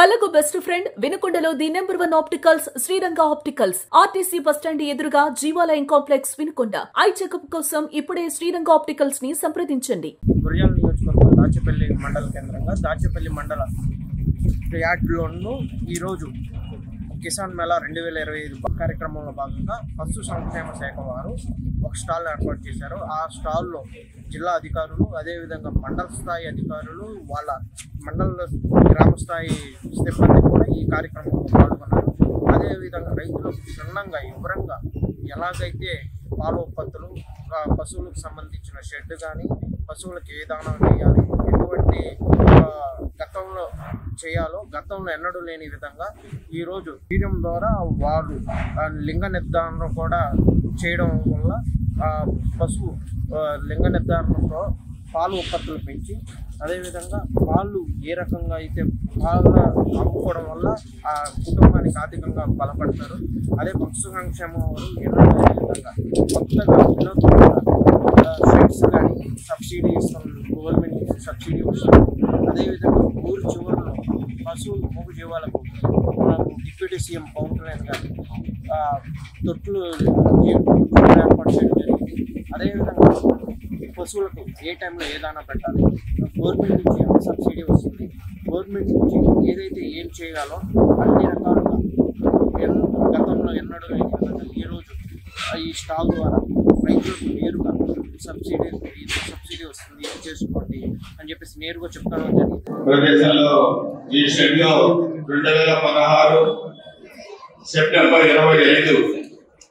కళకు best friend వినుకొండలో the number 1 opticals Sriranga opticals RTC bus stand ఎదురుగా Jeevalayam complex Vinukonda. Eye checkup కోసం ఇప్పుడే శ్రీరంగ ఆప్టికల్స్ ని సంప్రదించండి. గుర్యాల నియోజకవర్గం దాచేపల్లి మండల కేంద్రంగా దాచేపల్లి మండల యార్డ్లోనూ ఈరోజు కిసాన్ మేళా 2025 కార్యక్రమంలో భాగంగా పశు సంక్షేమ శాఖ వారు ఒక స్టాల్ ఏర్పాటు చేశారు. ఆ స్టాల్లో జిల్లా అధికారులు, అదేవిధంగా మండల స్థాయి అధికారులు, వాళ్ళ మండల గ్రామ స్థాయి సిబ్బంది కూడా ఈ కార్యక్రమంలో పాల్గొన్నారు. అదేవిధంగా రైతులకు క్షుణ్ణంగా వివరంగా ఎలాగైతే పాల ఉత్పత్తులు, పశువులకు సంబంధించిన షెడ్ కానీ, పశువులకు ఏ దానం వేయాలి, ఎటువంటి గతంలో చేయాలో గతంలో ఎన్నడూ లేని విధంగా ఈరోజు వీడియం ద్వారా వాళ్ళు లింగ నిర్ధారణ కూడా చేయడం వల్ల పశువు లింగ నిర్ధారణతో పాలు ఉత్పత్తులు పెంచి, అదేవిధంగా పాలు ఏ రకంగా అయితే పాలు అమ్ముకోవడం వల్ల ఆ కుటుంబానికి ఆర్థికంగా బలపడతారు. అదే పశు సంక్షేమం ఎన్నో విధంగా కొత్తగా వినూత్నంగా షెడ్స్ కానీ సబ్సిడీ ఇస్తుంది, గవర్నమెంట్ నుంచి సబ్సిడీ వస్తుంది. అదేవిధంగా ఊరి చివరిలో పశువులు మూగు జీవాలకు డిప్యూటీ సీఎం పవన్ కళ్యాణ్ గారు తొట్లు ఏర్పాటు చేయడం జరిగింది. అదేవిధంగా పశువులకు ఏ టైంలో ఏదైనా పెట్టాలి, గవర్నమెంట్ నుంచి ఎంత సబ్సిడీ వస్తుంది, గవర్నమెంట్ నుంచి ఏదైతే ఏం చేయాలో అన్ని రకాలుగా గతంలో ఎన్నడూ లేని విధంగా ఈరోజు ఈ స్టాల్ ద్వారా రైతులకు నేరుగా సబ్సిడీ వస్తుంది, ఏం చేసుకోండి అని చెప్పేసి నేరుగా చెప్తాను జరిగింది. ప్రదేశంలో ఈ షెడ్లో 2016 సెప్టెంబర్ 25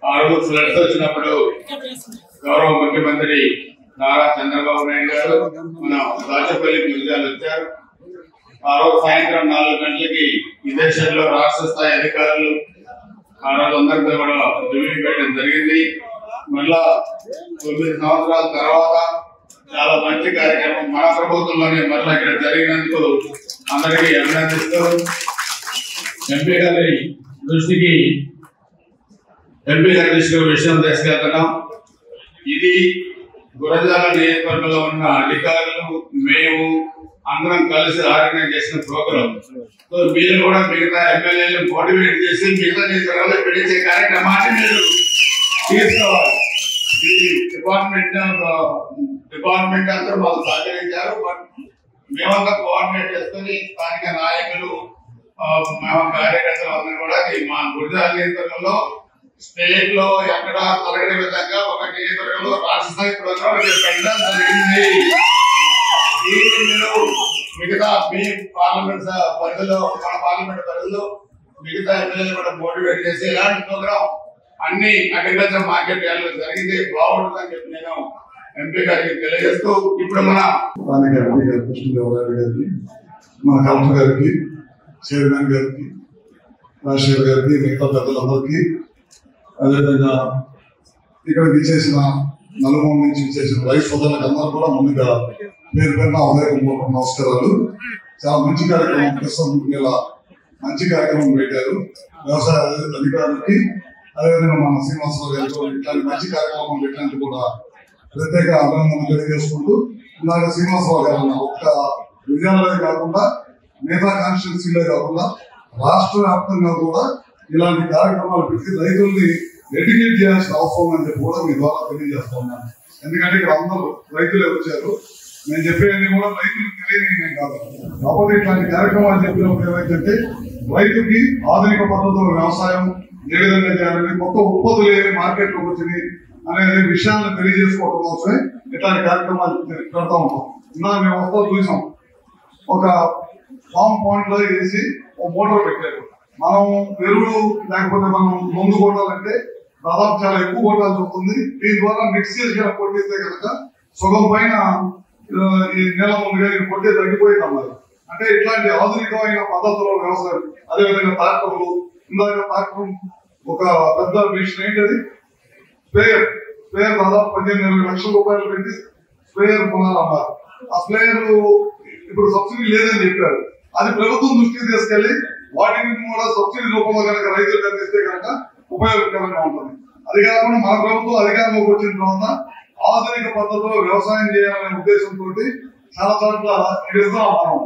ఆ రోజు ఫ్లడ్స్ వచ్చినప్పుడు గౌరవ ముఖ్యమంత్రి నారా చంద్రబాబు నాయుడు గారు మన దాచేపల్లి గిరిజాలు వచ్చారు. ఆ రోజు సాయంత్రం 4 గంటలకి ఇదే షెడ్లో రాష్ట్ర స్థాయి అధికారులు ఆ రోజు అందరితో కూడా రివ్యూ పెట్టడం జరిగింది. మళ్ళా 9 సంవత్సరాల తర్వాత చాలా మంచి కార్యక్రమం మన ప్రభుత్వంలోనే మళ్ళీ ఇక్కడ జరిగినందుకు అందరికీ అభినందిస్తూ ఎంపీ గారి దృష్టికి విషయం తీసుకెళ్తున్నాం. ఇది గురజాల నియోజకవర్గంలో ఉన్న అధికారులు, మేము అందరం కలిసి ఆర్గనైజ్ చేసిన ప్రోగ్రాం. సో మీరు కూడా మిగతా ఎమ్మెల్యేలు మోటివేట్ చేసి మిగతా నియోజకవర్గాల్లో పెట్టించే కార్యక్రమాన్ని మీరు తీసుకోవాలి. ఈ డిపార్ట్మెంట్ అందరూ మాకు సహకరించారు. బట్ మేమంతా కోఆర్డినేట్ చేసుకుని స్థానిక నాయకులు, కార్యకర్తలు అందరూ కూడా మా గురజాల నియోజకవర్గంలో స్టేట్ లో ఎక్కడ తరగని విధంగా ఒక నియోజకవర్గంలో రాష్ట్ర స్థాయి ప్రోగ్రాం పెట్టడం జరిగింది. మీరు మిగతా మీ పార్లమెంట్ పరిధిలో, మన పార్లమెంట్ పరిధిలో మిగతా ఎమ్మెల్యేలు కూడా మోటివేట్ చేసి ఇలాంటి ప్రోగ్రాం అన్ని అగ్రికల్చర్ మార్కెట్ యార్డ్లో జరిగింది, బాగుంటుందని చెప్పి నేను ఎంపీ గారికి తెలియజేస్తూ, ఇప్పుడు మన స్థానిక ఎంపీ గారి కృష్ణదేవరాయ గారికి, మన కలెక్టర్ గారికి, చైర్మన్ గారికి, రాజశేఖర్ గారికి, మిగతా పెద్దలందరికీ, అదేవిధంగా ఇక్కడ విచ్చేసిన నలుమూల నుంచి విచ్చేసిన రైతు సోదరులకు అందరూ కూడా ముందుగా పేరు పేరున ఉదయపూర్వక నమస్కారాలు. చాలా మంచి కార్యక్రమం, ఇలా మంచి కార్యక్రమం పెట్టారు. వ్యవసాయ అధికారులకి, అదేవిధంగా మన శ్రీనివాసరావు గారు ఇట్లాంటి మంచి కార్యక్రమం పెట్టినందుకు కూడా ప్రత్యేక అభినందన తెలియజేసుకుంటూ, ఇలాగ శ్రీనివాసరావు గారు ఒక్క విజయాలే కాకుండా మిగతా కాన్స్టిట్యున్సీలే కాకుండా రాష్ట్ర వ్యాప్తంగా కూడా ఇలాంటి కార్యక్రమాలు పెట్టి రైతుల్ని ఎడ్యుకేట్ చేయాల్సిన అవసరం అని చెప్పి కూడా మీ ద్వారా తెలియజేస్తా ఉన్నాను. ఎందుకంటే ఇక్కడ అందరూ రైతులే వచ్చారు, నేను చెప్పేది కూడా రైతులకు తెలియని కాదు. కాబట్టి ఇట్లాంటి కార్యక్రమాలు చెప్పినప్పుడు ఏమైందంటే రైతుకి ఆధునిక పద్ధతుల్లో వ్యవసాయం ఏ విధంగా చేయాలని, కొత్త ఉత్పత్తులు ఏమి మార్కెట్లోకి వచ్చినాయి అనే విషయాలను తెలియజేసుకోవడం కోసమే ఇట్లాంటి కార్యక్రమాలు పెడతా ఉంటాం. ఇందాక మేము వస్తా చూసాం, ఒక ఫామ్ పాయింట్ లో వేసి ఒక మోటార్ పెట్టారు. మనం ఎరువులు లేకపోతే మనం మందు కొట్టాలంటే దాదాపు చాలా ఎక్కువ కొట్టాల్సి వస్తుంది. దీని ద్వారా మిక్స్ చేసి కొట్టేస్తే కనుక సుగం పైన ఈ నెల ముందుగా కొట్టే తగ్గిపోయింది అన్నారు. అంటే ఇట్లాంటి ఆధునికమైన పద్ధతిలో వ్యవసాయం, అదేవిధంగా ట్రాక్టర్లు, ఇందాక ట్రాక్టర్ ఒక పెద్ద మిషన్ ఏంటది స్ప్రేయర్ దాదాపు 15-20 లక్షల రూపాయలు పెట్టి స్ప్రేయర్ కొనాలన్నారు. ఆ స్ప్రేయర్ ఇప్పుడు సబ్సిడీ లేదని చెప్పారు. అది ప్రభుత్వం దృష్టికి తీసుకెళ్లి వాటిని కూడా సబ్సిడీ రూపంలో కనుక రైతులకు అందిస్తే కనుక ఉపయోగకరంగా ఉంటుంది. అది కాకుండా మన ప్రభుత్వం అధికారంలోకి వచ్చిన తర్వాత ఆధునిక పద్ధతిలో వ్యవసాయం చేయాలనే ఉద్దేశంతో చాలా చోట్ల ఇస్తున్నాం, మనం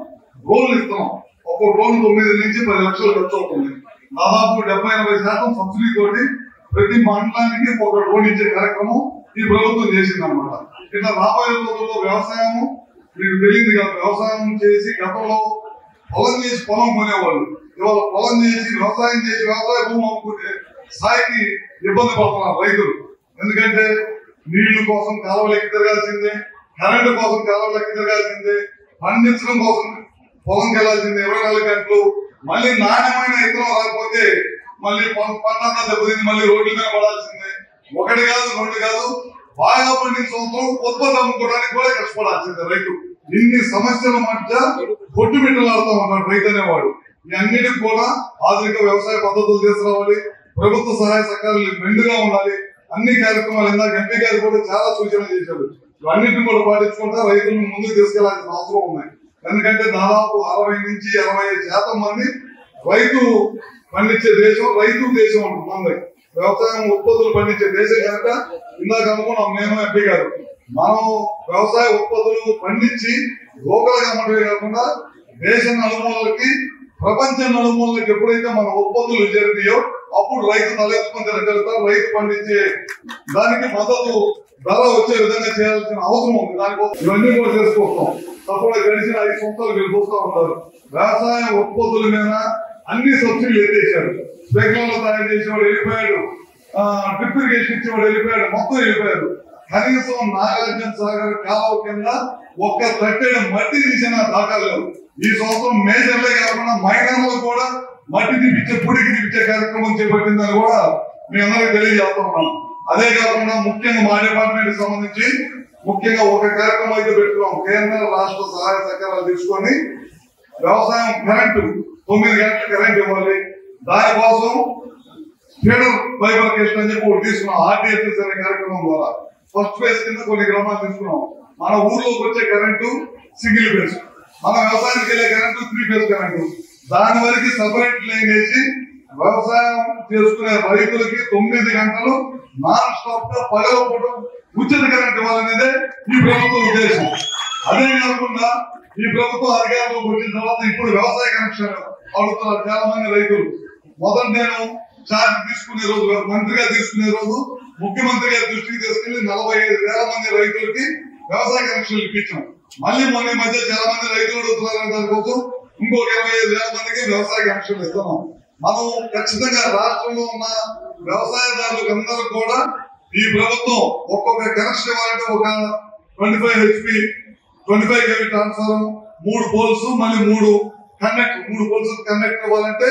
రోడ్లు ఇస్తున్నాం. ఒక డ్రోన్ 9 నుంచి 10 లక్షలు ఖర్చు అవుతుంది. దాదాపు 70-80% సబ్సిడీ తోటి ప్రతి మండలానికి ఒక డ్రోన్ ఇచ్చే కార్యక్రమం ఈ ప్రభుత్వం చేసింది అనమాట. ఇట్లా రాబోయే రోజుల్లో వ్యవసాయం మీకు తెలియదు కదా, వ్యవసాయం చేసి గతంలో పొలం చేసి పొలం కొనేవాళ్ళు, ఇవాళ పొలం చేసి వ్యవసాయం చేసి వ్యవసాయ భూమి అమ్ముకునే స్థాయికి ఇబ్బంది పడుతున్నారు రైతులు. ఎందుకంటే నీళ్లు కోసం కాలువలెక్కి తిరగాల్సిందే, కరెంటు కోసం కాలువలెక్కి తిరగాల్సిందే, పండించడం కోసం పొలంకి వెళ్లాల్సిందే 24 గంటలు. మళ్ళీ నాణ్యమైన ఇతరం రాకపోతే మళ్ళీ పంట దెబ్బతింది, మళ్ళీ రోడ్ల మీద పడాల్సిందే. 1 కాదు 2 కాదు, బాగా పండిన సంవత్సరం ఉత్పత్తి అమ్ముకోవడానికి కూడా కష్టపడాల్సిందే రైతు. ఇన్ని సమస్యల మధ్య కొట్టుమిట్టలాడుతూ ఉంటాడు రైతు అనేవాడు. ఈ అన్నిటికి కూడా ఆధునిక వ్యవసాయ పద్ధతులు తీసుకురావాలి, ప్రభుత్వ సహాయ సహకారాలు మెండుగా ఉండాలి. అన్ని కార్యక్రమాలు ఇందాక ఎంపీ గారు కూడా చాలా సూచనలు చేశారు. ఇవన్నిటిని కూడా పాటించుకుంటా రైతులను ముందుకు తీసుకెళ్లాల్సిన అవసరం ఉంది. ఎందుకంటే దాదాపు 60-75% మంది రైతు పండించే దేశం, రైతు దేశం ఉంటుంది. వ్యవసాయం ఉత్పత్తులు పండించే దేశం కనుక ఇందాక అనుకున్నాం నేను ఎంపీ గారు, మనం వ్యవసాయ ఉత్పత్తులు పండించి లోకల్గా అమ్మడమే కాకుండా దేశ నలుమూలకి ప్రపంచ నలుమూలకి ఎప్పుడైతే మన ఉత్పత్తులు జరిగినాయో అప్పుడు రైతు తలెత్తుకుని తిరగలుగుతారు. రైతు పండించే దానికి మద్దతు ధర వచ్చే విధంగా చేయాల్సిన అవసరం ఉంది. దానికోసం ఇవన్నీ కూడా చేసుకొస్తాం. తప్పకుండా గడిచిన 5 సంవత్సరాలు మీరు చూస్తూ ఉంటారు. వ్యవసాయ ఉత్పత్తుల మీద అన్ని సబ్సిడీలు ఎత్తేసారు. స్ప్రింక్లర్లు తయారు చేసేవాడు వెళ్ళిపోయాడు, డ్రిప్ ఇరిగేషన్ ఇచ్చేవాడు వెళ్ళిపోయాడు, మొత్తం వెళ్ళిపోయారు. కనీసం నాగార్జున సాగర్ కాలువ కింద ఒక్క తట్టెడు మట్టి తీసిన దాఖలు లేవు. ఈ సంవత్సరం మేజర్లే కాకుండా మైనర్లు కూడా మట్టి తీపిచ్చే పుడికి తీపిచ్చే కార్యక్రమం చేపట్టిందని కూడా మీ అందరికీ తెలియజేస్తున్నాం. అదే కాకుండా ముఖ్యంగా మా డిపార్ట్మెంట్ సంబంధించి ముఖ్యంగా ఒక కార్యక్రమం అయితే పెట్టుకున్నాం. కేంద్ర రాష్ట్ర సహాయ సహకారాలు తీసుకొని వ్యవసాయం కరెంటు 9 గంటల కరెంట్ ఇవ్వాలి. దానికోసం ఫీడర్ బైఫర్కేషన్ అని చెప్పి ఒకటి తీసుకున్నాం. RDSS అనే కార్యక్రమం ద్వారా ఫస్ట్ ఫేజ్ కింద కొన్ని గ్రామాలు తీసుకున్నాం. మన ఊర్లోకి వచ్చే కరెంటు సింగిల్ ఫేజ్, మన వ్యవసాయానికి వెళ్ళే కరెంటు 3 ఫేజ్ కరెంటు. దాని వరకు సపరేట్ లైన్ వేసి వ్యవసాయం చేసుకునే రైతులకి 9 గంటలు నాన్ స్టాప్ గా పగలపూట ఉచిత కరెంట్ ఇవ్వాలనేదే ఈ ప్రభుత్వం ఉద్దేశం. అదే కాకుండా ఈ ప్రభుత్వం అధికారంలోకి వచ్చిన తర్వాత ఇప్పుడు వ్యవసాయ కనెక్షన్ అడుగుతున్నారు చాలా మంది రైతులు. మొదట నేను ఛార్జ్ తీసుకునే రోజు, మంత్రిగా తీసుకునే రోజు ముఖ్యమంత్రి గారి దృష్టికి తీసుకెళ్లి 45,000 మంది రైతులకి వ్యవసాయ కనెక్షన్లు ఇప్పించాం. మళ్ళీ మొన్న మధ్య చాలా మంది రైతులు అడుగుతున్నారు, దానికోసం ఇంకొక 25,000 మందికి వ్యవసాయ కనెక్షన్లు ఇస్తున్నాం. మనం ఖచ్చితంగా రాష్ట్రంలో ఉన్న వ్యవసాయదారులకు అందరూ కూడా ఈ ప్రభుత్వం ఒక్కొక్క కనెక్షన్ ఇవ్వాలంటే ఒక 25 HP 25 kV ట్రాన్స్ఫార్మర్, 3 పోల్స్, మళ్ళీ 3 పోల్స్ కనెక్ట్ ఇవ్వాలంటే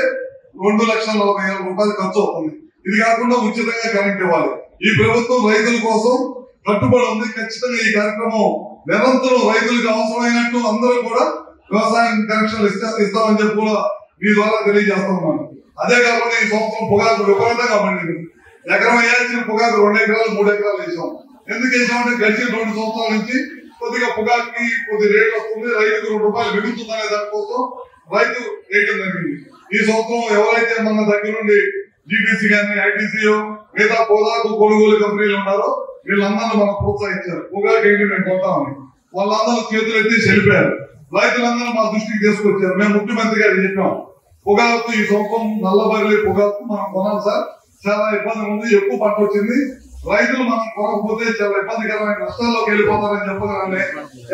2,40,000 రూపాయలు ఖర్చు అవుతుంది. ఇది కాకుండా ఉచితంగా కరెంట్ ఇవ్వాలి. ఈ ప్రభుత్వం రైతుల కోసం కట్టుబడి ఉంది. ఖచ్చితంగా ఈ కార్యక్రమం నిరంతరం రైతులకు అవసరమైనట్టు అందరూ కూడా వ్యవసాయం కనెక్షన్లు ఇస్తామని చెప్పి కూడా మీ ద్వారా తెలియజేస్తా ఉన్నాను. అదే కాకుండా ఈ సంవత్సరం పొగాకు విపరీతంగా పండింది. ఎకరం వేయాల్సిన పొగాకు 2 ఎకరాలు 3 ఎకరాలు వేసాం. ఎందుకు వేసామంటే గడిచిన 2 సంవత్సరాల నుంచి కొద్దిగా పొగాకి కొద్ది రేట్ వస్తుంది, రైతుకు 2 రూపాయలు మిగులుతుందనే దానికోసం రైతు రేటు తగ్గింది. ఈ సంవత్సరం ఎవరైతే మన దగ్గర నుండి GTC కానీ ITCO మిగతా పొగాకు కొనుగోలు కంపెనీలు ఉన్నారో వీళ్ళందరూ మనం ప్రోత్సహించారు. పొగాకు ఏంటి మేము కొంటామని వాళ్ళందరూ చేతులు ఎత్తి చెల్లిపోయారు. రైతులందరూ మా దృష్టికి తీసుకొచ్చారు. మేము ముఖ్యమంత్రి గారికి చెప్పాం, పొగాకు ఈ సంవత్సరం నల్లబరిలే పొగాకు మనం కొనాలి సార్, చాలా ఇబ్బంది ఉంది, ఎక్కువ పంట వచ్చింది, రైతులు మనం కొనకపోతే చాలా ఇబ్బందికరమైన నష్టాల్లోకి వెళ్ళిపోతారని చెప్పగానే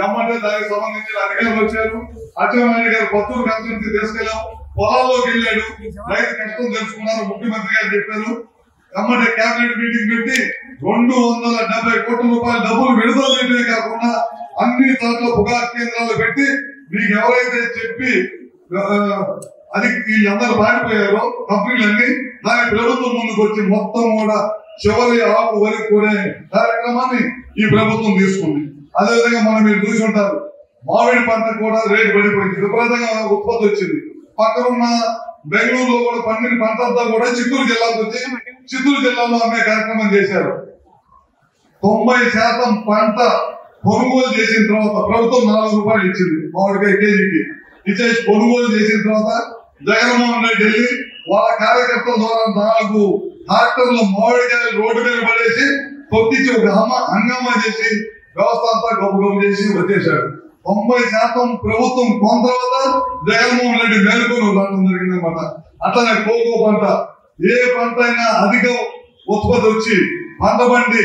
ఏమంటే దానికి సంబంధించిన అధికారులు వచ్చారు. అచ్చెన్నాయుడు గారు పత్తూరు కాన్స్టిట్యూన్సీ తీసుకెళ్ళాం, పొలాల్లోకి వెళ్ళాడు, రైతు కష్టం తెలుసుకున్నారు, ముఖ్యమంత్రి గారు చెప్పారు. ఎమ్మటే కేబినెట్ మీటింగ్ పెట్టి 270 కోట్ల రూపాయల డబ్బులు విడుదల చేయడమే కాకుండా అన్ని చోట్ల పొగాకు కేంద్రాలు పెట్టి మీకు ఎవరైతే చెప్పి అది వీళ్ళందరూ పారిపోయారో కంపెనీలన్నీ దాని ప్రభుత్వం ముందుకు వచ్చి మొత్తం కూడా చివరి ఆకు వరకు కొనే కార్యక్రమాన్ని ఈ ప్రభుత్వం తీసుకుంది. అదేవిధంగా మనం మీరు చూసి ఉంటారు, మామిడి పంట కూడా రేటు పడిపోయింది, విపరీతంగా ఉత్పత్తి వచ్చింది. పక్కన ఉన్న బెంగళూరులో కూడా పండిన పంట అంతా కూడా చిత్తూరు జిల్లాకు వచ్చి చిత్తూరు జిల్లాలో అమ్మే కార్యక్రమం చేశారు. 90% పంట కొనుగోలు చేసిన తర్వాత ప్రభుత్వం 4 రూపాయలు ఇచ్చింది మామిడికాయ కేజీకి. ఇచ్చేసి కొనుగోలు చేసిన తర్వాత జగన్మోహన్ రెడ్డి వెళ్ళి వాళ్ళ కార్యకర్తల ద్వారా 4 ట్రాక్టర్లు మామిడికాయలు రోడ్డు మీద పడేసి తొక్కించి ఒక హంగామా చేసి వ్యవస్థ అంతా గొప్ప చేసి వచ్చేశాడు. 90% ప్రభుత్వం కొన్న తర్వాత జగన్మోహన్ రెడ్డి మేలుకొని రావడం జరిగిందన్నమాట. అట్లనే కోకో పంట, ఏ పంట అయినా అధిక ఉత్పత్తి వచ్చి పంట పండి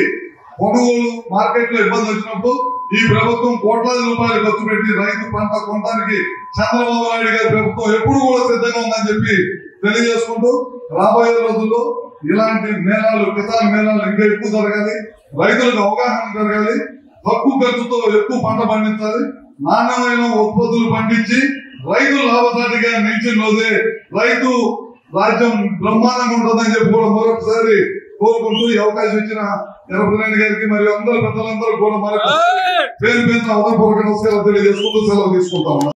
కొనుగోలు మార్కెట్ లో ఇబ్బంది వచ్చినప్పుడు ఈ ప్రభుత్వం కోట్లాది రూపాయలు ఖర్చు పెట్టి రైతు పంట కొనడానికి చంద్రబాబు నాయుడు గారి ప్రభుత్వం ఎప్పుడు కూడా సిద్ధంగా ఉందని చెప్పి తెలియజేసుకుంటూ రాబోయే రోజుల్లో ఇలాంటి మేళాలు, కిసాన్ మేళాలు ఇంకా ఎక్కువ జరగాలి, రైతులకు అవగాహన జరగాలి, తక్కువ ఖర్చుతో ఎక్కువ పంట పండించాలి, నాణ్యమైన ఉత్పత్తులు పండించి రైతులు లాభసాటిగా నిలిచిన రోజే రైతు రాజ్యం బ్రహ్మాండంగా ఉంటుందని చెప్పి కూడా మరొకసారి కోరుకుంటూ ఈ అవకాశం ఇచ్చిన ఎర్రపనేని గారికి మరియు అందరు పెద్దలందరూ కూడా మరొక పేరు హృదయపూర్వక నమస్కారాలు తెలియజేసుకుంటూ సెలవు తీసుకుంటా ఉన్నారు.